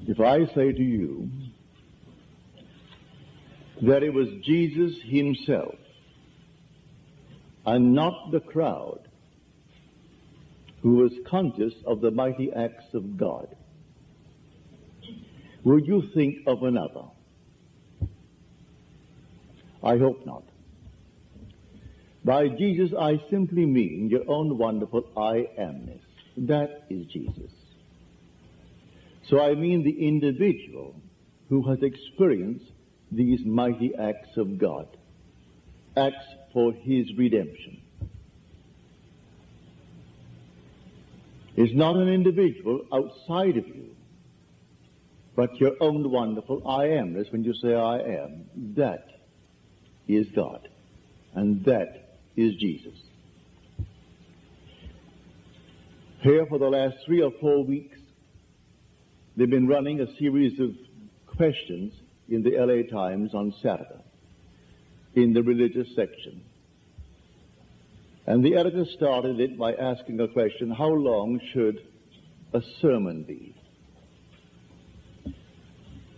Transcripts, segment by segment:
If I say to you that it was Jesus himself and not the crowd who was conscious of the mighty acts of God, would you think of another? I hope not. By Jesus, I simply mean your own wonderful I amness. That is Jesus. So I mean the individual who has experienced these mighty acts of God, acts for his redemption. It's not an individual outside of you, but your own wonderful I amness. When you say I am, that is God, and that is Jesus. Here for the last 3 or 4 weeks, they've been running a series of questions in the LA Times on Saturday, in the religious section. And the editor started it by asking a question: how long should a sermon be?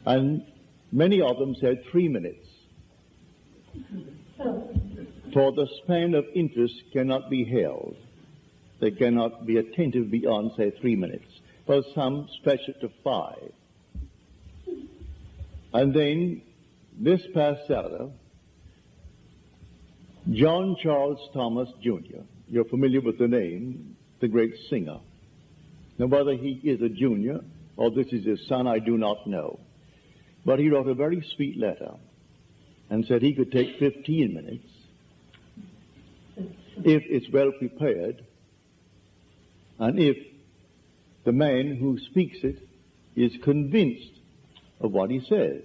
And many of them said 3 minutes. For the span of interest cannot be held. They cannot be attentive beyond, say, 3 minutes. Well, some stretch it to 5. And then, this past Saturday, John Charles Thomas Jr., you're familiar with the name, the great singer. Now, whether he is a junior or this is his son, I do not know. But he wrote a very sweet letter and said he could take 15 minutes if it's well prepared, and if the man who speaks it is convinced of what he says.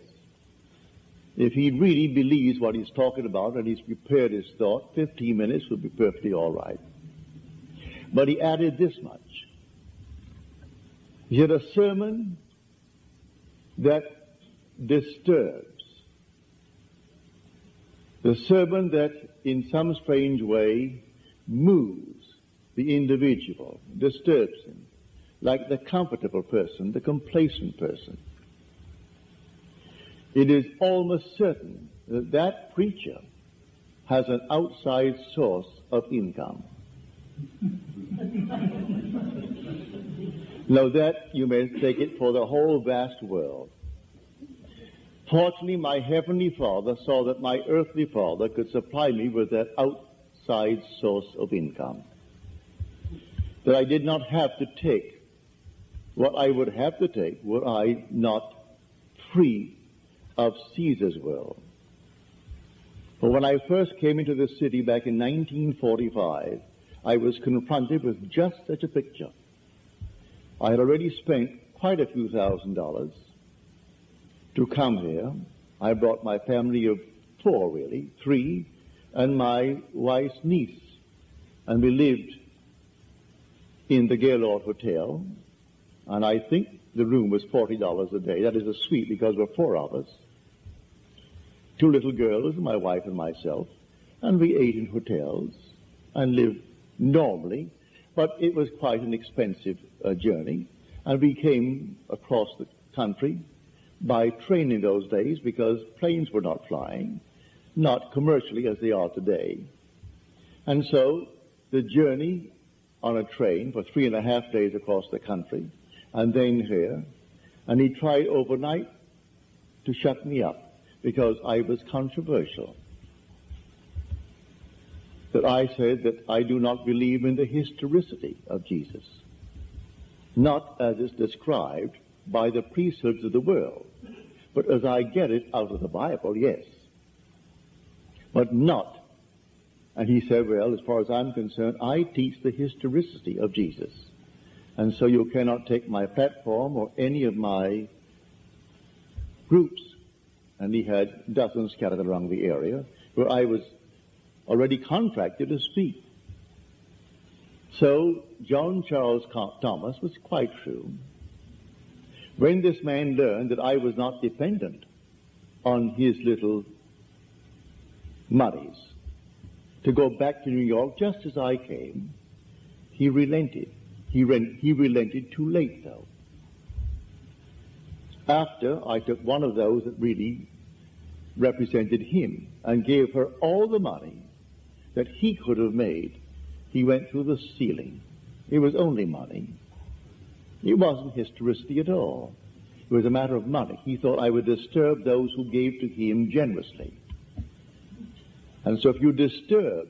If he really believes what he's talking about and he's prepared his thought, 15 minutes would be perfectly all right. But he added this much. He had a sermon that disturbs. The sermon that in some strange way moves the individual, disturbs him, like the comfortable person, the complacent person. It is almost certain that that preacher has an outside source of income. Now that you may take it for the whole vast world. Fortunately, my heavenly Father saw that my earthly father could supply me with that outside source of income. That I did not have to take what I would have to take were I not free of Caesar's will. For when I first came into the city back in 1945, I was confronted with just such a picture. I had already spent quite a few $1,000s to come here. I brought my family of 4, really, 3, and my wife's niece. And we lived in the Gaylord Hotel, and I think the room was $40 a day. That is a suite because there were 4 of us. 2 little girls, my wife and myself, and we ate in hotels and lived normally, but it was quite an expensive journey, and we came across the country by train in those days because planes were not flying, not commercially as they are today. And so the journey on a train for 3.5 days across the country, and then here, and he tried overnight to shut me up because I was controversial. That I said that I do not believe in the historicity of Jesus, not as is described by the priesthoods of the world, but as I get it out of the Bible, yes, but not. And he said, well, as far as I'm concerned, I teach the historicity of Jesus, and so you cannot take my platform or any of my groups. And he had dozens scattered around the area where I was already contracted to speak. So John Charles Thomas was quite true. When this man learned that I was not dependent on his little monies to go back to New York just as I came, he relented. He relented too late, though. After I took one of those that really represented him and gave her all the money that he could have made, he went through the ceiling. It was only money. It wasn't historicity at all. It was a matter of money. He thought I would disturb those who gave to him generously. And so if you disturb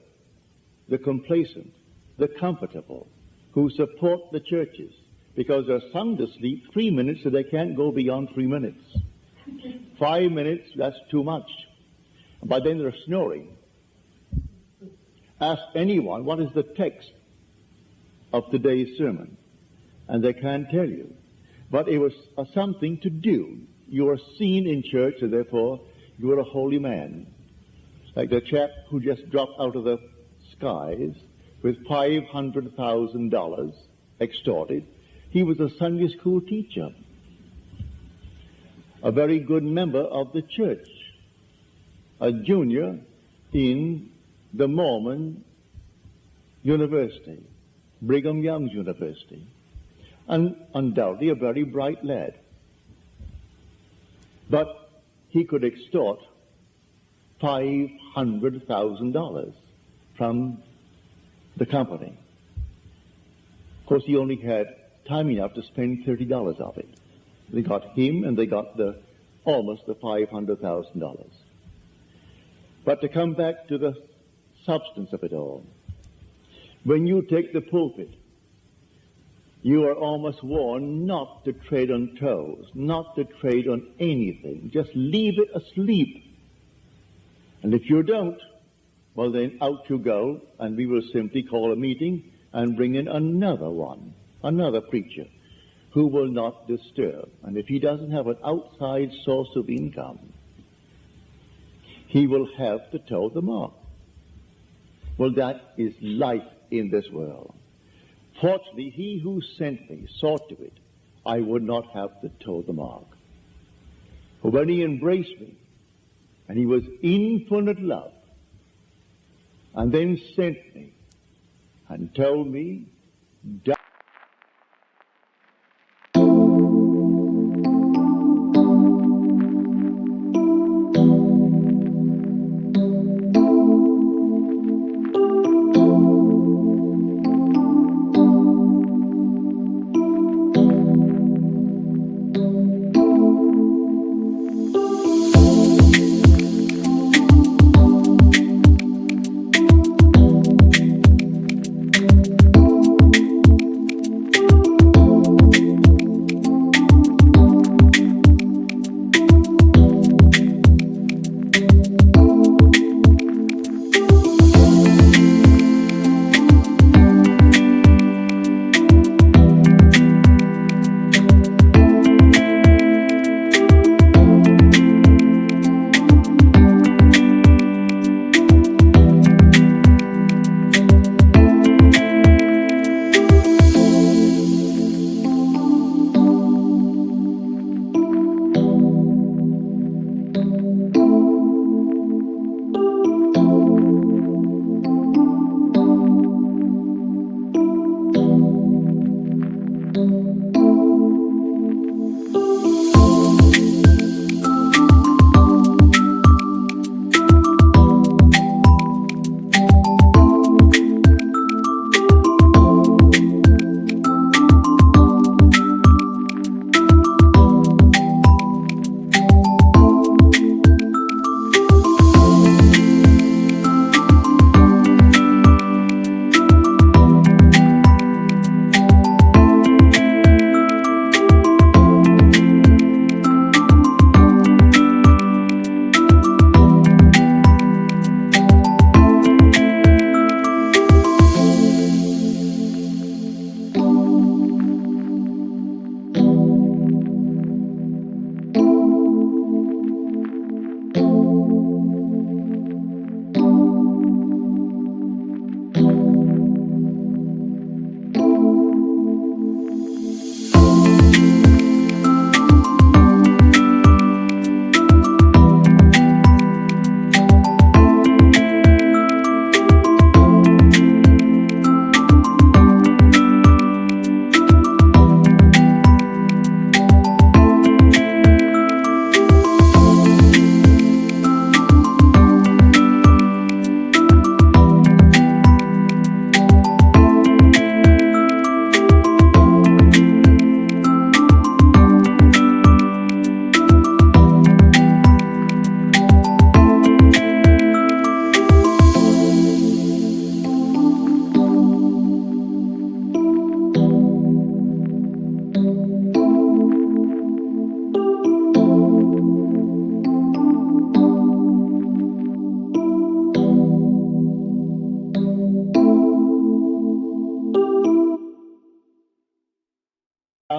the complacent, the comfortable, who support the churches, because they're sung to sleep 3 minutes, so they can't go beyond 3 minutes. 5 minutes, that's too much. By then they're snoring. Ask anyone, what is the text of today's sermon? And they can't tell you. But it was something to do. You are seen in church, and therefore you are a holy man. Like the chap who just dropped out of the skies with $500,000 extorted. He was a Sunday school teacher, a very good member of the church, a junior in the Mormon University, Brigham Young's University, and undoubtedly a very bright lad. But he could extort $500,000 from the company. Of course, he only had time enough to spend $30 of it. They got him, and they got almost the $500,000. But to come back to the substance of it all, when you take the pulpit, you are almost warned not to tread on toes, not to tread on anything. Just leave it asleep. And if you don't, well then out you go, and we will simply call a meeting and bring in another one, another preacher, who will not disturb. And if he doesn't have an outside source of income, he will have to toe the mark. Well, that is life in this world. Fortunately, he who sent me saw to it I would not have to toe the mark. For when he embraced me, and he was infinite love, and then sent me and told me,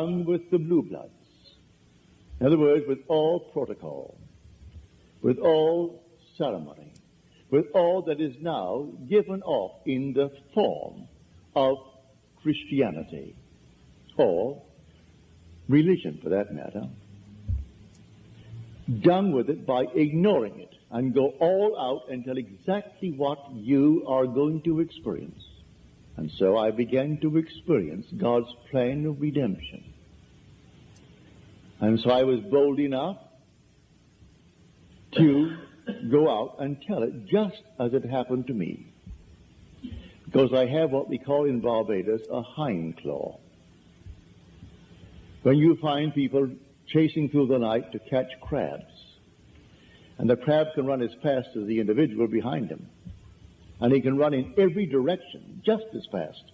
done with the blue bloods. In other words, with all protocol, with all ceremony, with all that is now given off in the form of Christianity, or religion for that matter, done with it by ignoring it, and go all out and tell exactly what you are going to experience. And so I began to experience God's plan of redemption. And so I was bold enough to go out and tell it just as it happened to me. Because I have what we call in Barbados a hind claw. When you find people chasing through the night to catch crabs, and the crab can run as fast as the individual behind him, and he can run in every direction just as fast.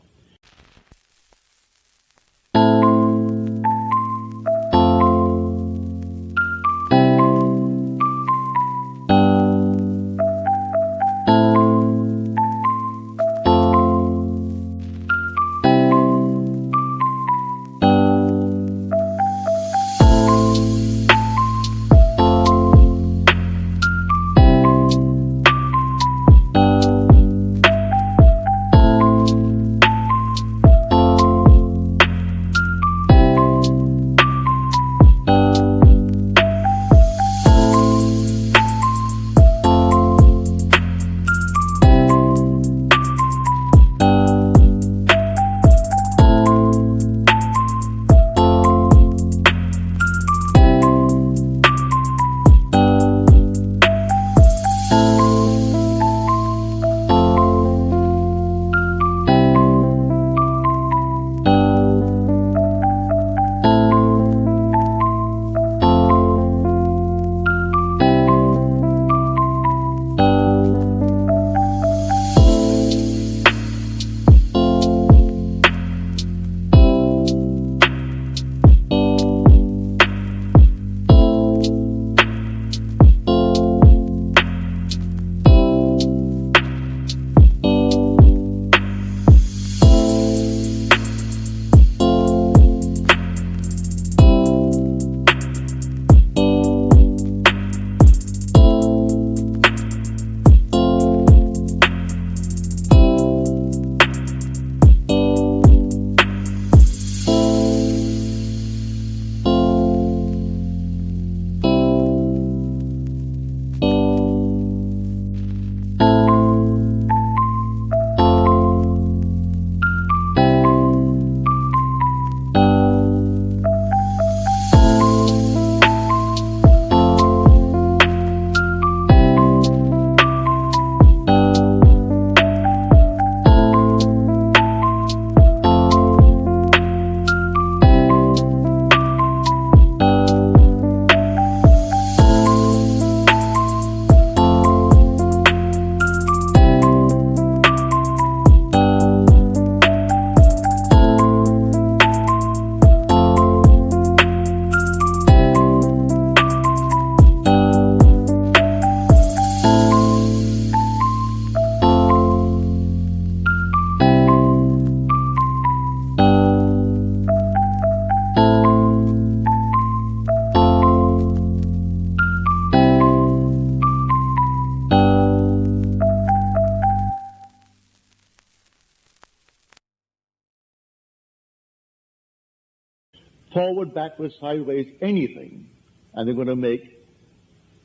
Forward, backward, sideways, anything, and they're going to make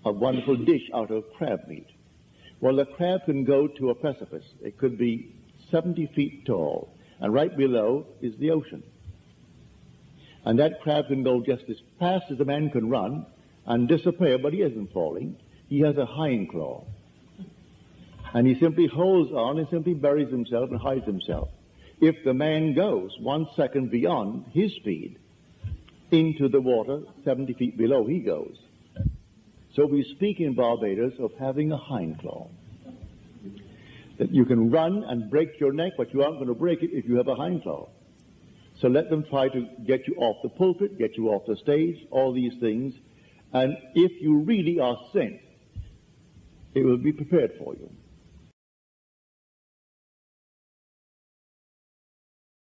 a wonderful dish out of crab meat. Well, the crab can go to a precipice. It could be 70 feet tall, and right below is the ocean. And that crab can go just as fast as a man can run and disappear, but he isn't falling. He has a hind claw. And he simply holds on and simply buries himself and hides himself. If the man goes 1 second beyond his speed into the water, 70 feet below he goes. So we speak in Barbados of having a hind claw. That you can run and break your neck, but you aren't going to break it if you have a hind claw. So let them try to get you off the pulpit, get you off the stage, all these things. And if you really are sent, it will be prepared for you.